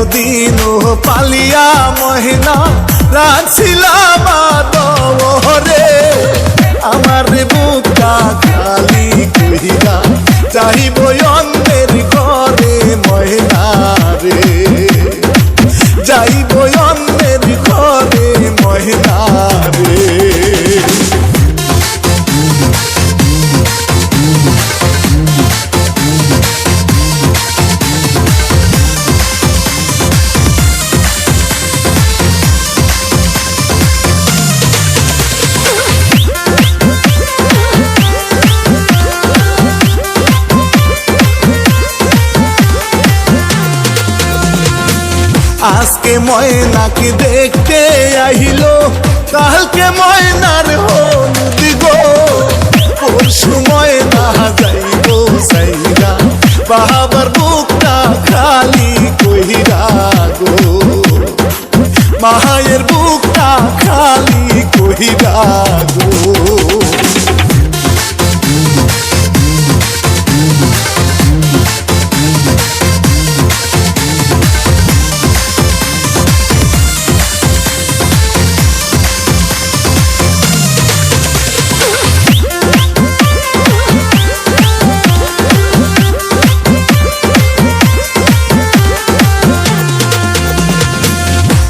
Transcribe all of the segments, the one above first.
এতদিন পালিয়া মহিনা রাখছিলাম আদরে, আমার বুকটা খালি কইরা চাহিব অন্যের ঘরে মহিনা রে, যাইব অন্যের ঘরে মহিনা রে। আজকে ময়নাকে দেখতে আহিলো, কালকে ময়নার হলুদ গো, পরশু ময়না যাইব সাইরা বাবার বুকটা খালি কইরা গো, মায়ের বুকটা খালি কইরা গো।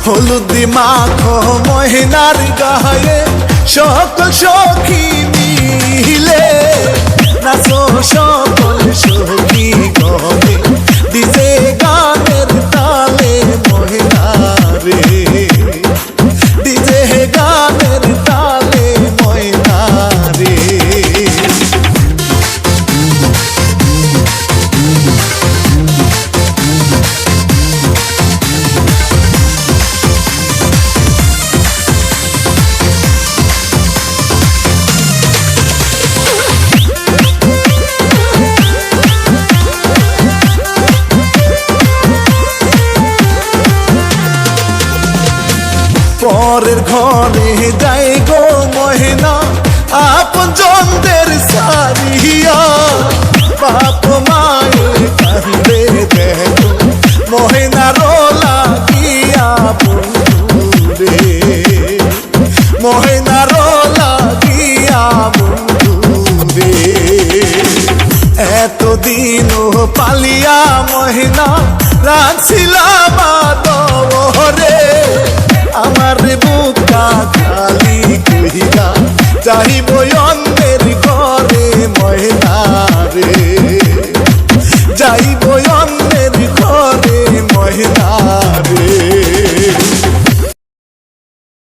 হলুদি মাখো মহিনার গায়ে সকল সখী মিলে, নাচো সকল সখী গনে ডিজে গানের তালে মহিনা রে, ডিজে গানের তালে মহিনা রে। পরের ঘরে যাই গো মহিনা আপন জনদের সারিয়া, বাপ মায়ের কান্দে দেখো মহিনার লাগিয়া বন্ধু রে, মহিনার লাগিয়া বন্ধু রে। এতদিন পালিয়া মহিনা রাখছিলাম আদরে, আমার বুকটা খালি কইরা চাহিব অন্যের ঘরে মহিনা রে, যাইব অন্য